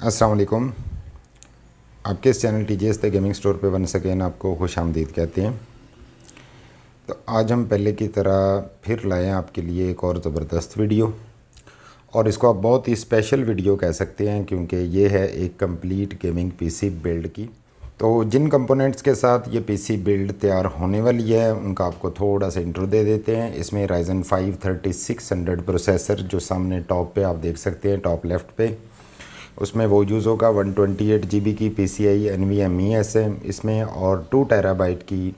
अस्सलाम वालेकुम। आपके इस channel TGS the gaming store पे वंस अगेन आपको खुश आमदीद कहते हैं। तो आज हम पहले की तरह फिर लाए हैं आपके लिए एक और ज़बरदस्त वीडियो, और इसको आप बहुत ही स्पेशल वीडियो कह सकते हैं क्योंकि ये है एक कंप्लीट गेमिंग पीसी बिल्ड की। तो जिन कंपोनेंट्स के साथ ये पीसी बिल्ड तैयार होने वाली है उनका आपको थोड़ा सा इंट्रो दे देते हैं। इसमें Ryzen 5 3600 प्रोसेसर जो सामने टॉप पे आप देख सकते हैं, टॉप लेफ़्ट पे, उसमें वो यूज़ होगा 128 GB की PCI NVMe SSD इसमें, और 2 टेराबाइट की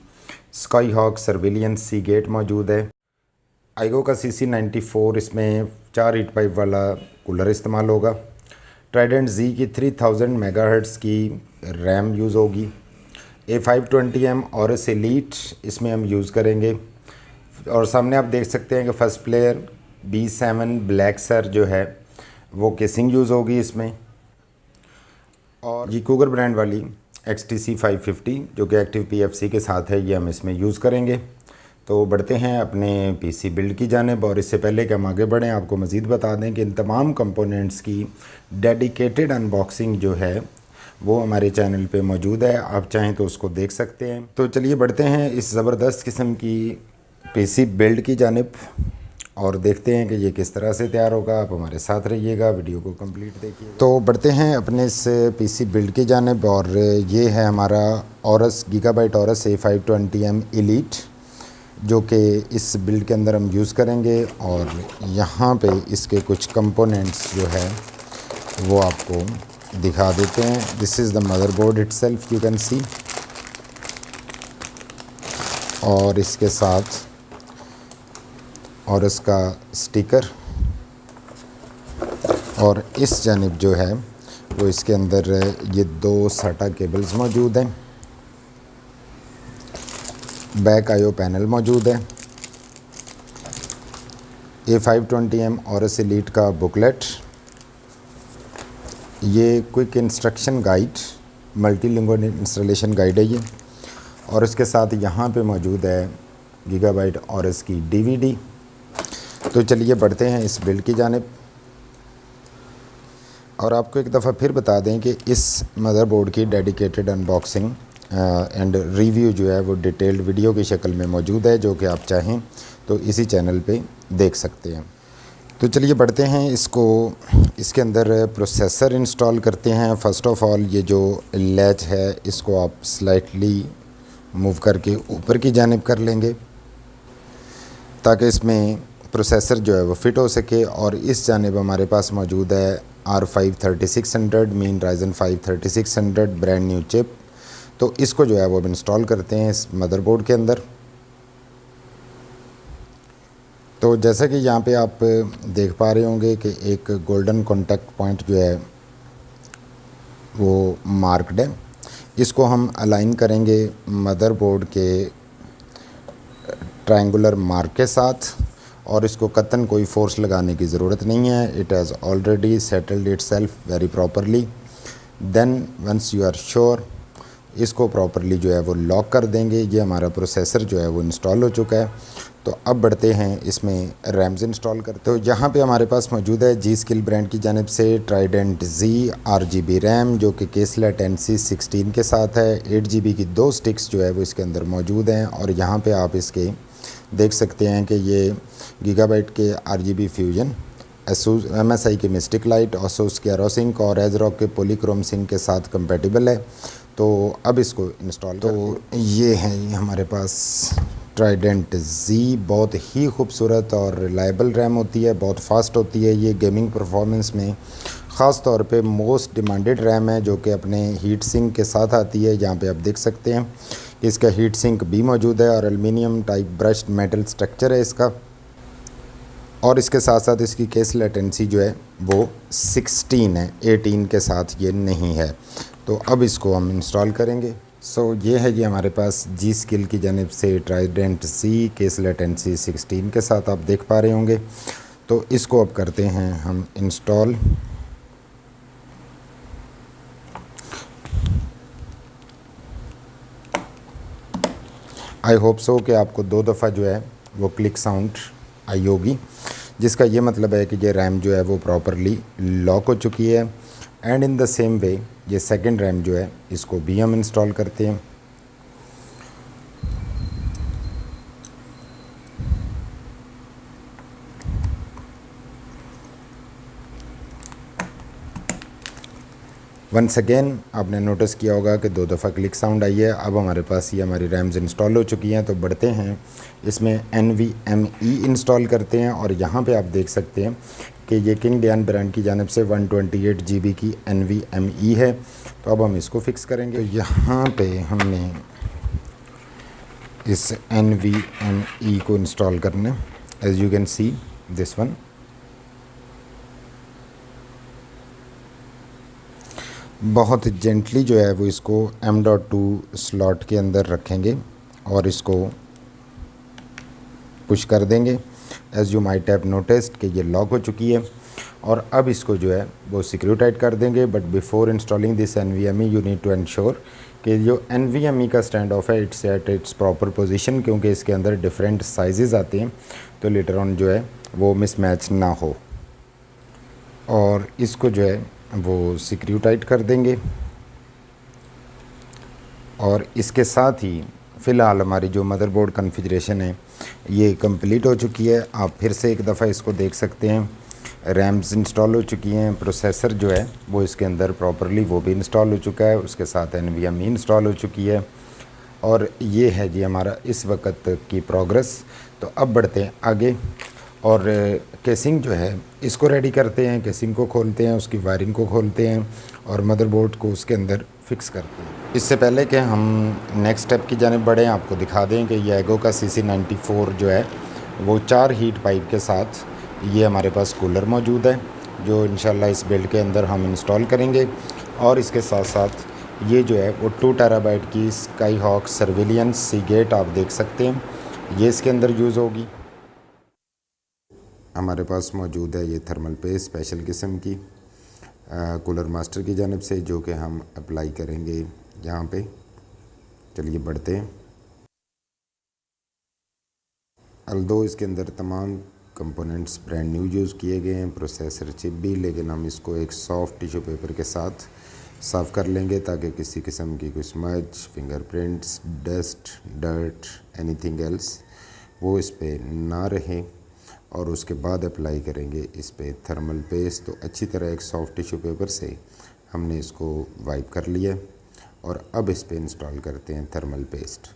स्काईहॉक सर्विलियंस सीगेट मौजूद है। आईगो का CC94 इसमें 4 हीट पाइप वाला कूलर इस्तेमाल होगा। ट्राइडेंट Z की 3000 मेगाहर्ट्ज़ की रैम यूज़ होगी। A520M और एलीट इसमें हम यूज़ करेंगे। और सामने आप देख सकते हैं कि first player B7 black sir जो है वो केसिंग यूज़ होगी इसमें। और ये कूगर ब्रांड वाली XTC 550 जो कि एक्टिव PFC के साथ है, ये हम इसमें यूज़ करेंगे। तो बढ़ते हैं अपने पीसी बिल्ड की जानिब, और इससे पहले कि हम आगे बढ़ें आपको मज़ीद बता दें कि इन तमाम कंपोनेंट्स की डेडिकेटेड अनबॉक्सिंग जो है वो हमारे चैनल पे मौजूद है, आप चाहें तो उसको देख सकते हैं। तो चलिए बढ़ते हैं इस ज़बरदस्त किस्म की पीसी बिल्ड की जानिब और देखते हैं कि ये किस तरह से तैयार होगा। आप हमारे साथ रहिएगा, वीडियो को कंप्लीट देखिए। तो बढ़ते हैं अपने इस पीसी बिल्ड की जानिब, और ये है हमारा औरस गीगाबाइट औरस A520M एलीट जो कि इस बिल्ड के अंदर हम यूज़ करेंगे। और यहाँ पे इसके कुछ कंपोनेंट्स जो है वो आपको दिखा देते हैं। This is the motherboard itself, you can सी, और इसके साथ और इसका स्टिकर, और इस जानिब जो है वो इसके अंदर ये 2 SATA केबल्स मौजूद हैं। बैक IO पैनल मौजूद है। A520M और एलीट का बुकलेट, ये quick instruction guide, multilingual installation guide है ये, और इसके साथ यहाँ पे मौजूद है गीगाबाइट औरस की DVD। तो चलिए बढ़ते हैं इस बिल्ड की जानिब, और आपको एक दफ़ा फिर बता दें कि इस मदरबोर्ड की डेडिकेटेड अनबॉक्सिंग एंड रिव्यू जो है वो डिटेल्ड वीडियो की शक्ल में मौजूद है, जो कि आप चाहें तो इसी चैनल पे देख सकते हैं। तो चलिए बढ़ते हैं इसके अंदर प्रोसेसर इंस्टॉल करते हैं। फ़र्स्ट ऑफ़ ऑल ये जो लैच है इसको आप स्लाइटली मूव करके ऊपर की जानिब कर लेंगे ताकि इसमें प्रोसेसर जो है वो फिट हो सके। और इस जानिब हमारे पास मौजूद है R5 3600 mean Ryzen 5 3600 brand new chip. तो इसको जो है वो अब इंस्टॉल करते हैं इस मदरबोर्ड के अंदर। तो जैसा कि यहाँ पे आप देख पा रहे होंगे कि एक गोल्डन कॉन्टैक्ट पॉइंट जो है वो मार्क्ड है। इसको हम अलाइन करेंगे मदरबोर्ड के ट्रायंगुलर मार्क के साथ, और इसको कतन कोई फोर्स लगाने की ज़रूरत नहीं है। It has already settled itself very properly. Then once you are sure इसको प्रॉपरली जो है वो लॉक कर देंगे। ये हमारा प्रोसेसर जो है वो इंस्टॉल हो चुका है। तो अब बढ़ते हैं इसमें रैम्स इंस्टॉल करते। तो यहाँ पे हमारे पास मौजूद है G-Skill ब्रांड की जानिब से ट्राइडेंट Z 8GB रैम जो कि केसलेट NC16 के साथ है। 8GB की 2 स्टिक्स जो है वो इसके अंदर मौजूद हैं, और यहाँ पे आप इसके देख सकते हैं कि ये गीगाबाइट के RGB फ्यूजन, ASUS MSI के मिस्टिक लाइट, ASUS के एरोसिंक और एजरॉक के पॉलीक्रोम सिंक के साथ कंपेटिबल है। तो अब इसको इंस्टॉल तो ये है हमारे पास ट्राइडेंट Z, बहुत ही खूबसूरत और रिलायबल रैम होती है, बहुत फास्ट होती है। ये गेमिंग परफॉर्मेंस में ख़ास तौर पे मोस्ट डिमांडेड रैम है जो कि अपने हीट सिंक के साथ आती है। यहाँ पे आप देख सकते हैं कि इसका हीट सिंक भी मौजूद है, और aluminium type brushed metal structure है इसका। और इसके साथ साथ इसकी केस लेटेंसी जो है वो 16 है, 18 के साथ ये नहीं है। तो अब इसको हम इंस्टॉल करेंगे। ये है ये हमारे पास G-Skill की जानिब से ट्राइडेंट Z केस लेटेंसी 16 के साथ आप देख पा रहे होंगे। तो इसको अब करते हैं हम इंस्टॉल। आई होप सो कि आपको 2 दफ़ा जो है वो क्लिक साउंड आई होगी, जिसका ये मतलब है कि ये रैम जो है वो प्रॉपरली लॉक हो चुकी है। And in the same way ये सेकेंड रैम जो है इसको भी हम इंस्टॉल करते हैं। वंस अगेन आपने नोटिस किया होगा कि 2 दफ़ा क्लिक साउंड आई है। अब हमारे पास ये हमारी रैम्स इंस्टॉल हो चुकी हैं। तो बढ़ते हैं इसमें NVMe इंस्टॉल करते हैं और यहाँ पे आप देख सकते हैं कि ये किंग डियान ब्रांड की जानिब से 128 GB की NVMe है। तो अब हम इसको फिक्स करेंगे। तो यहाँ पे हमने इस NVMe को इंस्टॉल करना है। As you can see this one. बहुत जेंटली जो है वो इसको M.2 स्लॉट के अंदर रखेंगे और इसको पुश कर देंगे। As you might have noticed कि ये लॉक हो चुकी है और अब इसको जो है वो सिक्योर टाइट कर देंगे। But before installing this NVMe you need to ensure कि जो NVMe का स्टैंड ऑफ है it's at its proper position, क्योंकि इसके अंदर डिफरेंट साइजेस आते हैं तो लेटर ऑन जो है वो मिसमैच ना हो। और इसको जो है वो सिक्योर टाइट कर देंगे और इसके साथ ही फ़िलहाल हमारी जो मदरबोर्ड कॉन्फ़िगरेशन है ये कंप्लीट हो चुकी है। आप फिर से एक दफ़ा इसको देख सकते हैं। रैम्स इंस्टॉल हो चुकी हैं, प्रोसेसर जो है वो इसके अंदर प्रॉपरली वो भी इंस्टॉल हो चुका है, उसके साथ NVMe इंस्टॉल हो चुकी है और ये है जी हमारा इस वक्त की प्रोग्रेस। तो अब बढ़ते हैं आगे और केसिंग जो है इसको रेडी करते हैं। केसिंग को खोलते हैं, उसकी वायरिंग को खोलते हैं और मदरबोर्ड को उसके अंदर फिक्स करते हैं। इससे पहले कि हम नेक्स्ट स्टेप की जानिब बढ़ें, आपको दिखा दें कि ये एगो का CC94 जो है वो 4 हीट पाइप के साथ ये हमारे पास कूलर मौजूद है जो इंशाल्लाह इस बिल्ड के अंदर हम इंस्टॉल करेंगे। और इसके साथ साथ ये जो है वो 2 टेराबाइट की स्काईहॉक सर्विलियंस सीगेट आप देख सकते हैं, ये इसके अंदर यूज़ होगी। हमारे पास मौजूद है ये थर्मल पेस्ट स्पेशल किस्म की कूलर मास्टर की जानिब से, जो कि हम अप्लाई करेंगे यहाँ पे। चलिए बढ़ते हैं। अल्दो इसके अंदर तमाम कंपोनेंट्स ब्रांड न्यू यूज़ किए गए हैं, प्रोसेसर चिप भी, लेकिन हम इसको एक सॉफ्ट टिश्यू पेपर के साथ साफ़ कर लेंगे ताकि किसी किस्म की कोई smudge, fingerprints, dust, dirt, anything else वो इस पर ना रहे। और उसके बाद अप्लाई करेंगे इस पे थर्मल पेस्ट। तो अच्छी तरह एक सॉफ्ट टिश्यू पेपर से हमने इसको वाइप कर लिया और अब इस पे इंस्टॉल करते हैं थर्मल पेस्ट।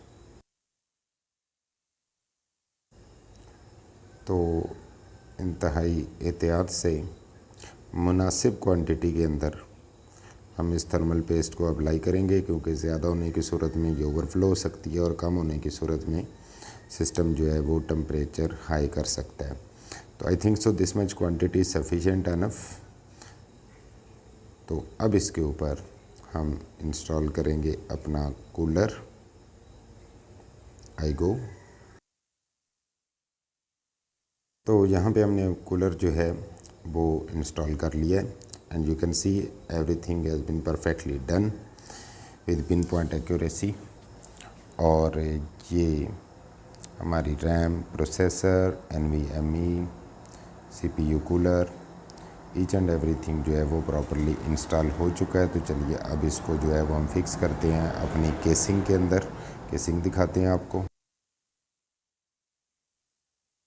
तो इंतहाई एहतियात से मुनासिब क्वांटिटी के अंदर हम इस थर्मल पेस्ट को अप्लाई करेंगे, क्योंकि ज़्यादा होने की सूरत में ये ओवरफ्लो हो सकती है और कम होने की सूरत में सिस्टम जो है वो टेम्परेचर हाई कर सकता है। तो I think so this much quantity sufficient enough. तो अब इसके ऊपर हम इंस्टॉल करेंगे अपना कूलर आईगो। तो यहाँ पे हमने कूलर जो है वो इंस्टॉल कर लिया है and you can see everything has been perfectly done with pin point accuracy. और ये हमारी RAM, processor, NVMe, CPU cooler, each and everything जो है वो प्रॉपरली इंस्टॉल हो चुका है। तो चलिए अब इसको जो है वो हम फिक्स करते हैं अपनी केसिंग के अंदर। केसिंग दिखाते हैं आपको।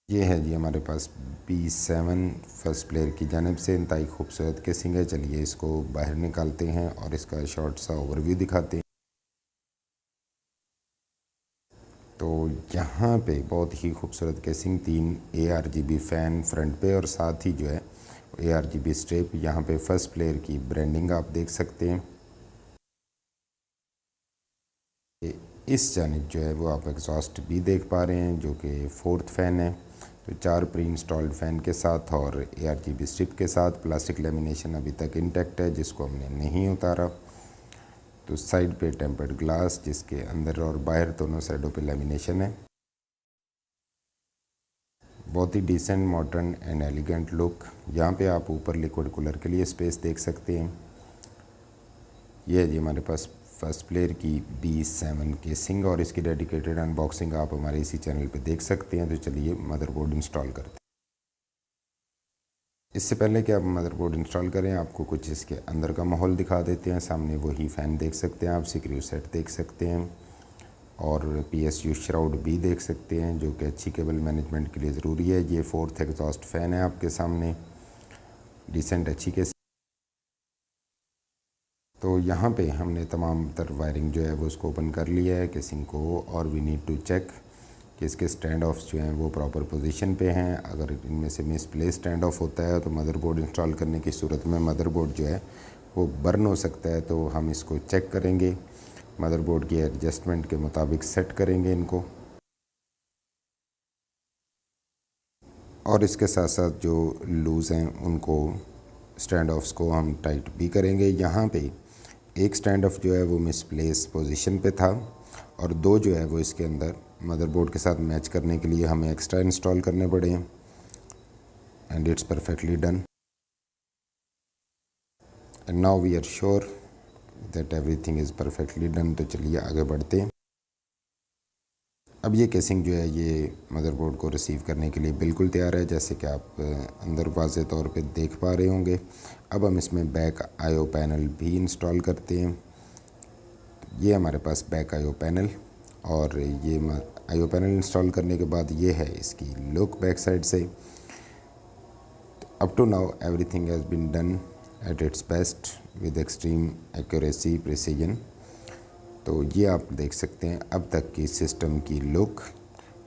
ये है जी हमारे पास B7 फर्स्ट प्लेयर की जानिब से इंतहाई खूबसूरत केसिंग है। चलिए इसको बाहर निकालते हैं और इसका शॉर्ट सा ओवरव्यू दिखाते हैं। तो यहाँ पे बहुत ही खूबसूरत केसिंग, 3 ARGB फ़ैन फ्रंट पे और साथ ही जो है ARGB स्ट्रिप। यहाँ पे फर्स्ट प्लेयर की ब्रांडिंग आप देख सकते हैं। इस जानिब जो है वो आप एग्जॉस्ट भी देख पा रहे हैं जो कि 4th फ़ैन है। तो 4 प्री इंस्टॉल्ड फ़ैन के साथ और ARGB स्ट्रिप के साथ। प्लास्टिक लेमिनेशन अभी तक इंटैक्ट है जिसको हमने नहीं उतारा। तो साइड पे टेम्पर्ड ग्लास जिसके अंदर और बाहर दोनों साइडों पे लेमिनेशन है। बहुत ही decent, modern and elegant look. यहाँ पे आप ऊपर लिक्विड कूलर के लिए स्पेस देख सकते हैं। ये है जी हमारे पास फर्स्ट प्लेयर की B7 केसिंग और इसकी डेडिकेटेड अनबॉक्सिंग आप हमारे इसी चैनल पे देख सकते हैं। तो चलिए मदरबोर्ड इंस्टॉल करते हैं। इससे पहले कि आप मदरबोर्ड इंस्टॉल करें, आपको कुछ इसके अंदर का माहौल दिखा देते हैं। सामने वही फ़ैन देख सकते हैं आप, सीक्यू सेट देख सकते हैं और PSU श्राउड भी देख सकते हैं, जो कि अच्छी केबल मैनेजमेंट के लिए ज़रूरी है। ये 4th एग्जॉस्ट फ़ैन है आपके सामने, डिसेंट अच्छी के। तो यहाँ पे हमने तमाम तर वायरिंग जो है वो उसको ओपन कर लिया है केसिंग को, और वी नीड टू चेक कि इसके स्टैंड ऑफ्स जो हैं वो प्रॉपर पोजीशन पे हैं। अगर इनमें से मिसप्लेस स्टैंड ऑफ होता है तो मदरबोर्ड इंस्टॉल करने की सूरत में मदरबोर्ड जो है वो बर्न हो सकता है। तो हम इसको चेक करेंगे, मदरबोर्ड की एडजस्टमेंट के मुताबिक सेट करेंगे इनको, और इसके साथ साथ जो लूज़ हैं उनको स्टैंड ऑफ्स को हम टाइट भी करेंगे। यहाँ पे एक स्टैंड ऑफ जो है वो मिसप्लेस पोजीशन पे था, और दो जो है वो इसके अंदर मदरबोर्ड के साथ मैच करने के लिए हमें एक्स्ट्रा इंस्टॉल करने पड़े हैं। And it's perfectly done, and now we are sure that everything is perfectly done. तो चलिए आगे बढ़ते हैं। अब ये केसिंग जो है ये मदरबोर्ड को रिसीव करने के लिए बिल्कुल तैयार है, जैसे कि आप अंदर वाज़े तौर पे देख पा रहे होंगे। अब हम इसमें बैक आईओ पैनल भी इंस्टॉल करते हैं। ये हमारे पास बैक आईओ पैनल, और ये आईओ पैनल इंस्टॉल करने के बाद ये है इसकी लुक बैक साइड से। Up to now everything has been done at its best with extreme accuracy precision. तो ये आप देख सकते हैं अब तक की सिस्टम की लुक।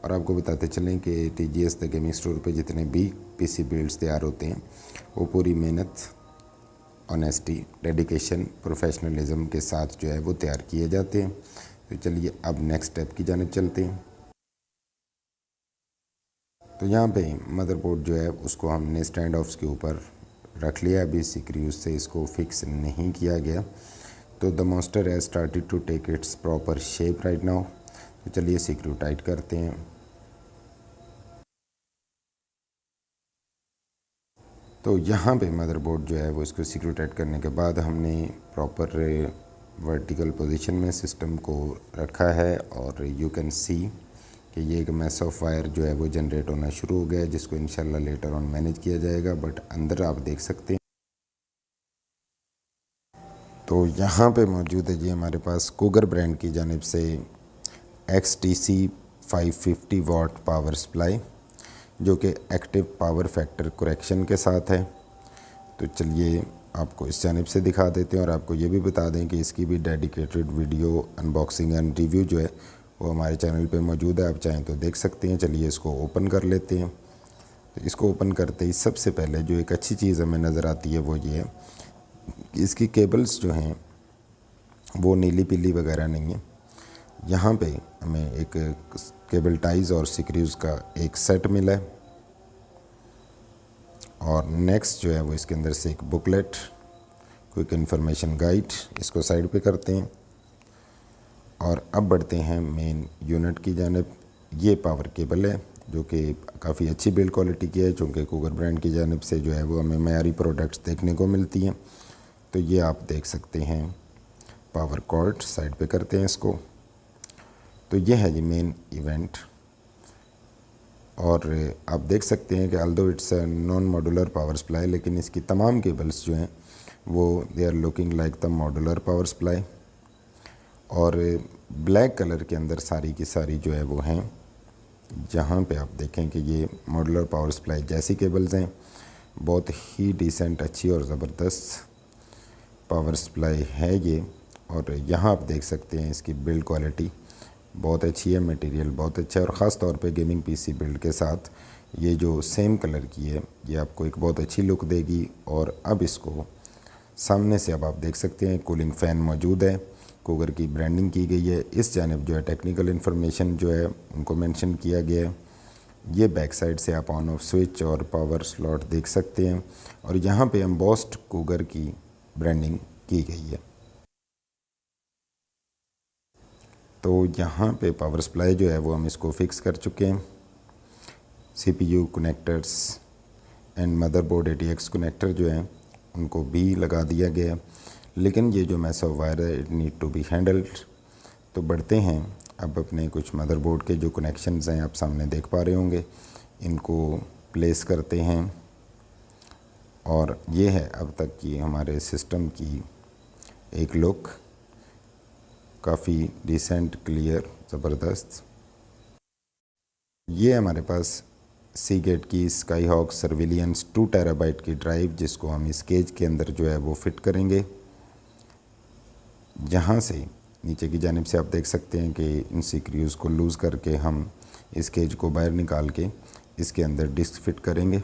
और आपको बताते चलें कि TGS द गेमिंग स्टोर पे जितने भी PC बिल्ड्स तैयार होते हैं वो पूरी मेहनत, ऑनेस्टी, डेडिकेशन, प्रोफेशनलिज्म के साथ जो है वो तैयार किए जाते हैं। तो चलिए अब नेक्स्ट स्टेप की जानिब चलते हैं। तो यहाँ पे मदरबोर्ड जो है उसको हमने स्टैंड ऑफ्स के ऊपर रख लिया। अभी स्क्रूज से इसको फिक्स नहीं किया गया। तो the monster has started to take its proper shape right now. तो चलिए स्क्रू टाइट करते हैं। तो यहाँ पे मदरबोर्ड जो है वो इसको स्क्रू टाइट करने के बाद हमने प्रॉपर वर्टिकल पोजीशन में सिस्टम को रखा है, और यू कैन सी कि ये एक मैस ऑफ वायर जो है वो जनरेट होना शुरू हो गया है, जिसको इंशाल्लाह लेटर ऑन मैनेज किया जाएगा। बट अंदर आप देख सकते हैं तो यहाँ पे मौजूद है जी हमारे पास कूगर ब्रांड की जानिब से XTC 550 वाट पावर सप्लाई, जो कि एक्टिव पावर फैक्टर करेक्शन के साथ है। तो चलिए आपको इस जानिब से दिखा देते हैं, और आपको ये भी बता दें कि इसकी भी dedicated video unboxing and review जो है वो हमारे चैनल पे मौजूद है, आप चाहें तो देख सकते हैं। चलिए इसको ओपन कर लेते हैं। तो इसको ओपन करते ही सबसे पहले जो एक अच्छी चीज़ हमें नज़र आती है वो ये है कि इसकी केबल्स जो हैं वो नीली पीली वगैरह नहीं है। यहाँ पे हमें एक केबल टाइज और स्क्रूज का एक सेट मिला है, और नेक्स्ट जो है वो इसके अंदर से एक बुकलेट, क्विक इन्फॉर्मेशन गाइड, इसको साइड पे करते हैं। और अब बढ़ते हैं मेन यूनिट की जानिब। ये पावर केबल है जो कि काफ़ी अच्छी बिल्ड क्वालिटी की है, चूँकि कूगर ब्रांड की जानिब से जो है वो हमें मयारी प्रोडक्ट्स देखने को मिलती हैं। तो ये आप देख सकते हैं पावर कॉर्ड, साइड पे करते हैं इसको। तो ये है जी मेन इवेंट, और आप देख सकते हैं कि although it's non modular power supply, लेकिन इसकी तमाम केबल्स जो हैं वो they are looking like the modular power supply. और ब्लैक कलर के अंदर सारी की सारी जो है वो हैं, जहाँ पे आप देखें कि ये मॉड्यूलर पावर सप्लाई जैसी केबल्स हैं। बहुत ही डिसेंट, अच्छी और ज़बरदस्त पावर सप्लाई है ये। और यहाँ आप देख सकते हैं इसकी बिल्ड क्वालिटी बहुत अच्छी है, मटेरियल बहुत अच्छा है, और ख़ास तौर पे गेमिंग PC बिल्ड के साथ ये जो सेम कलर की है ये आपको एक बहुत अच्छी लुक देगी। और अब इसको सामने से अब आप देख सकते हैं कूलिंग फ़ैन मौजूद है, कूगर की ब्रांडिंग की गई है। इस जानिब जो है टेक्निकल इन्फॉर्मेशन जो है उनको मेंशन किया गया है। ये बैक साइड से आप ऑन ऑफ स्विच और पावर स्लॉट देख सकते हैं, और यहाँ पे एम्बॉस्ड कूगर की ब्रांडिंग की गई है। तो यहाँ पे पावर सप्लाई जो है वो हम इसको फिक्स कर चुके हैं। CPU connectors and motherboard ATX connector जो हैं उनको भी लगा दिया गया है, लेकिन ये जो मैस ऑफ वायर है it need to be handled. तो बढ़ते हैं अब अपने कुछ मदरबोर्ड के जो कनेक्शंस हैं आप सामने देख पा रहे होंगे, इनको प्लेस करते हैं। और ये है अब तक की हमारे सिस्टम की एक लुक, काफ़ी डिसेंट, क्लियर, ज़बरदस्त। ये हमारे पास सीगेट की स्काईहॉक सर्विलियंस 2 टेराबाइट की ड्राइव, जिसको हम इस केज के अंदर जो है वो फिट करेंगे। जहाँ से नीचे की जानिब से आप देख सकते हैं कि इन स्क्रूज़ को लूज़ करके हम इस केज को बाहर निकाल के इसके अंदर डिस्क फिट करेंगे।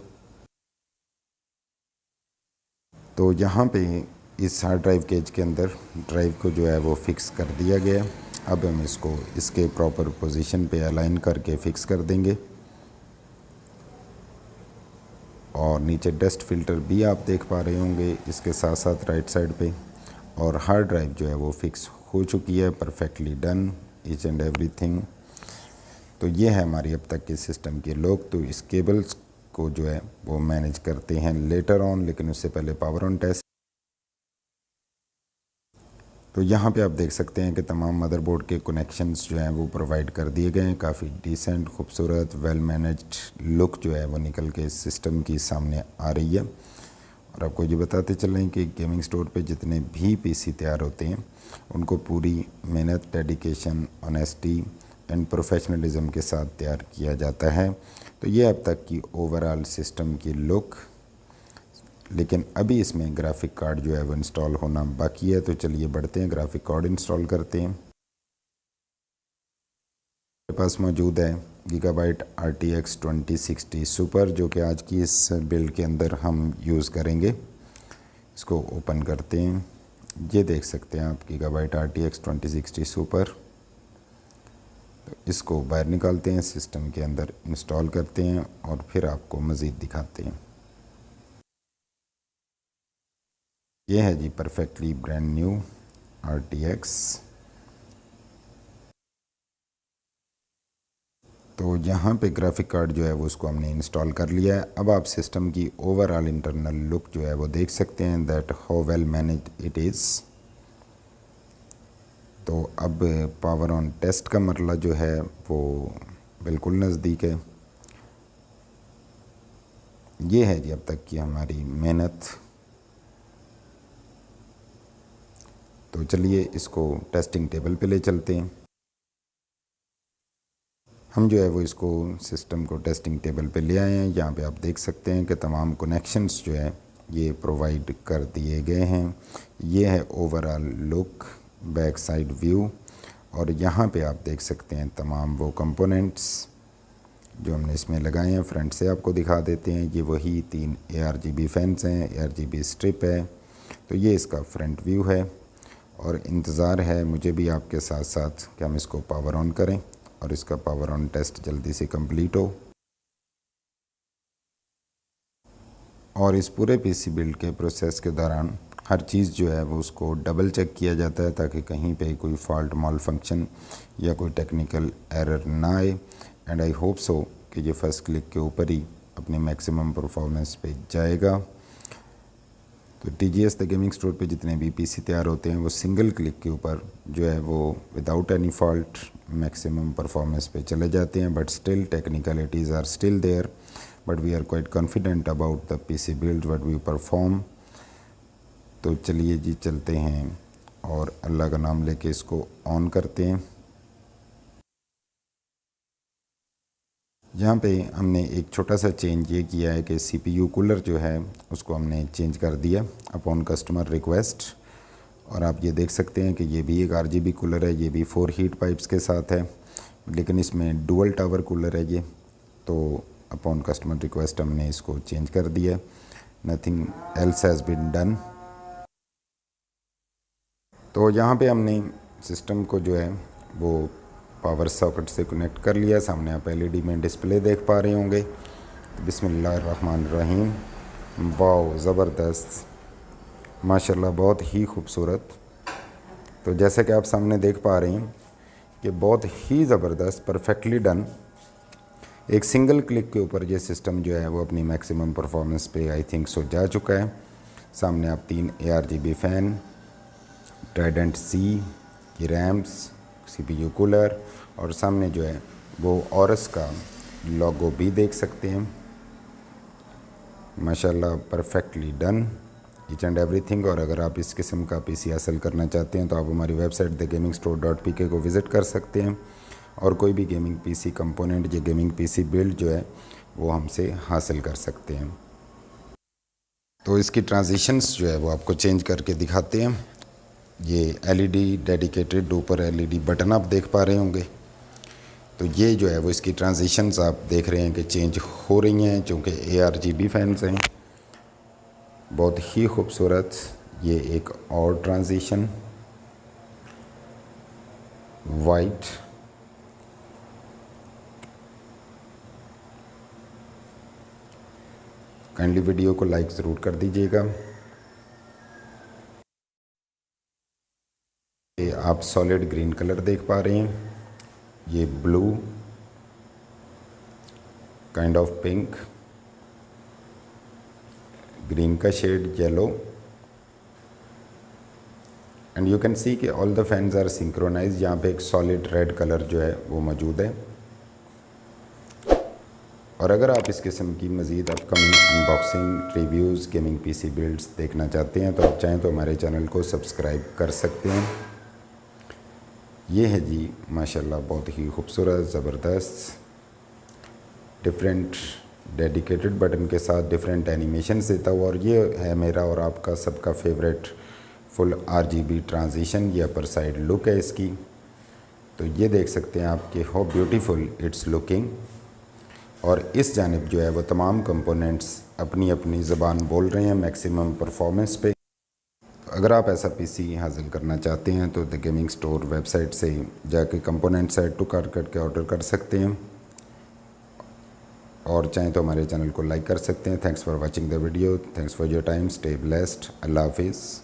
तो यहाँ पे इस हार्ड ड्राइव केज के अंदर ड्राइव को जो है वो फिक्स कर दिया गया। अब हम इसको इसके प्रॉपर पोजीशन पे अलाइन करके फिक्स कर देंगे। और नीचे डस्ट फिल्टर भी आप देख पा रहे होंगे इसके साथ साथ राइट साइड पे। और हार्ड ड्राइव जो है वो फिक्स हो चुकी है, perfectly done each and everything. तो ये है हमारी अब तक के सिस्टम के लोग। तो इस केबल्स को जो है वो मैनेज करते हैं लेटर ऑन, लेकिन उससे पहले पावर ऑन टेस्ट। तो यहाँ पे आप देख सकते हैं कि तमाम मदरबोर्ड के कनेक्शंस जो हैं वो प्रोवाइड कर दिए गए हैं। काफ़ी डिसेंट, खूबसूरत, वेल मैनेज्ड लुक जो है वो निकल के इस सिस्टम की सामने आ रही है। और आपको ये बताते चलें कि गेमिंग स्टोर पे जितने भी पीसी तैयार होते हैं उनको पूरी मेहनत, डेडिकेशन, ऑनेस्टी एंड प्रोफेशनलिज्म के साथ तैयार किया जाता है। तो ये अब तक की ओवरऑल सिस्टम की लुक। लेकिन अभी इसमें ग्राफिक कार्ड जो है वो इंस्टॉल होना बाकी है। तो चलिए बढ़ते हैं, ग्राफिक कार्ड इंस्टॉल करते हैं। मेरे पास मौजूद है गीगाबाइट RTX 2060 सुपर, जो कि आज की इस बिल्ड के अंदर हम यूज़ करेंगे। इसको ओपन करते हैं। ये देख सकते हैं आप गीगाबाइट RTX 2060 सुपर। तो इसको बाहर निकालते हैं, सिस्टम के अंदर इंस्टॉल करते हैं और फिर आपको मज़ीद दिखाते हैं। ये है जी परफेक्टली ब्रांड न्यू RTX। तो यहाँ पे ग्राफिक कार्ड जो है वो उसको हमने इंस्टॉल कर लिया है। अब आप सिस्टम की ओवरऑल इंटरनल लुक जो है वो देख सकते हैं, that how well managed it is. तो अब पावर ऑन टेस्ट का मरला जो है वो बिल्कुल नज़दीक है। ये है जी अब तक की हमारी मेहनत। तो चलिए इसको टेस्टिंग टेबल पे ले चलते हैं। हम जो है वो इसको सिस्टम को टेस्टिंग टेबल पे ले आए हैं। यहाँ पे आप देख सकते हैं कि तमाम कनेक्शंस जो है ये प्रोवाइड कर दिए गए हैं। ये है overall look, back side view. और यहाँ पे आप देख सकते हैं तमाम वो कंपोनेंट्स जो हमने इसमें लगाए हैं। फ्रंट से आपको दिखा देते हैं, ये वही 3 ARGB फैंस हैं, ARGB स्ट्रिप है। तो ये इसका फ्रंट व्यू है। और इंतज़ार है मुझे भी आपके साथ साथ कि हम इसको पावर ऑन करें और इसका पावर ऑन टेस्ट जल्दी से कंप्लीट हो। और इस पूरे पीसी बिल्ड के प्रोसेस के दौरान हर चीज़ जो है वो उसको डबल चेक किया जाता है ताकि कहीं पे कोई फॉल्ट, मॉल फंक्शन या कोई टेक्निकल एरर ना आए। एंड आई होप सो कि ये फर्स्ट क्लिक के ऊपर ही अपने मैक्सिमम परफॉर्मेंस पे जाएगा। तो TGS द गेमिंग स्टोर पे जितने भी पीसी तैयार होते हैं वो सिंगल क्लिक के ऊपर जो है वो without any fault maximum performance पे चले जाते हैं। But still technicalities are still there, but we are quite confident about the PC build what we perform. तो चलिए जी चलते हैं और अल्लाह का नाम लेके इसको ऑन करते हैं। यहाँ पे हमने एक छोटा सा चेंज ये किया है कि CPU कूलर जो है उसको हमने चेंज कर दिया अपॉन कस्टमर रिक्वेस्ट। और आप ये देख सकते हैं कि ये भी एक RGB कूलर है, ये भी 4 हीट पाइप्स के साथ है, लेकिन इसमें डुअल टावर कूलर है ये। तो अपॉन कस्टमर रिक्वेस्ट हमने इसको चेंज कर दिया। Nothing else has been done. तो यहाँ पे हमने सिस्टम को जो है वो पावर सॉकेट से कनेक्ट कर लिया। सामने आप LED में डिस्प्ले देख पा रहे होंगे। बिस्मिल्लाहिर्रहमानिर्रहीम। वाओ, ज़बरदस्त, माशाल्लाह, बहुत ही खूबसूरत। तो जैसे कि आप सामने देख पा रहे हैं कि बहुत ही ज़बरदस्त, परफेक्टली डन। एक सिंगल क्लिक के ऊपर ये सिस्टम जो है वो अपनी मैक्सिमम परफॉर्मेंस पे आई थिंक सो जा चुका है। सामने आप 3 ARGB फ़ैन, ट्राइडेंट C की रैम्स, CPU कूलर और सामने जो है वो ऑरस का लोगो भी देख सकते हैं। माशाल्लाह perfectly done each and everything. और अगर आप इस किस्म का पीसी हासिल करना चाहते हैं तो आप हमारी वेबसाइट thegamingstore.pk को विज़िट कर सकते हैं और कोई भी गेमिंग पीसी कंपोनेंट या गेमिंग पीसी बिल्ड जो है वो हमसे हासिल कर सकते हैं। तो इसकी ट्रांजिशंस जो है वो आपको चेंज करके दिखाते हैं। ये एलईडी डेडिकेटेड ऊपर एलईडी बटन आप देख पा रहे होंगे। तो ये जो है वो इसकी ट्रांजिशंस आप देख रहे हैं कि चेंज हो रही हैं, चूँकि ARGB फैंस हैं। बहुत ही खूबसूरत ये एक और ट्रांजिशन वाइट, काइंडली वीडियो को लाइक ज़रूर कर दीजिएगा। ये आप सॉलिड ग्रीन कलर देख पा रहे हैं, ये blue, kind of pink, green का shade yellow, and you can see कि all the fans are synchronise. यहाँ पे एक सॉलिड रेड कलर जो है वो मौजूद है। और अगर आप इस किस्म की मज़ीद upcoming unboxing reviews gaming PC builds देखना चाहते हैं तो आप चाहें तो हमारे चैनल को सब्सक्राइब कर सकते हैं। ये है जी माशाल्लाह बहुत ही खूबसूरत ज़बरदस्त डिफरेंट डेडिकेटेड बटन के साथ डिफरेंट एनिमेशन देता हुआ। और ये है मेरा और आपका सबका फेवरेट फुल RGB ट्रांजिशन। ये अपर साइड लुक है इसकी। तो ये देख सकते हैं आप कि हाउ ब्यूटीफुल इट्स लुकिंग। और इस जानिब जो है वो तमाम कंपोनेंट्स अपनी अपनी ज़बान बोल रहे हैं मैक्सिमम परफॉर्मेंस पे। अगर आप ऐसा पीसी हासिल करना चाहते हैं तो द गेमिंग स्टोर वेबसाइट से जाके कंपोनेंट्स ऐड टू कार्ट करके ऑर्डर कर सकते हैं और चाहें तो हमारे चैनल को लाइक कर सकते हैं। Thanks for watching the video, thanks for your time, stay blessed, अल्लाह हाफिज़।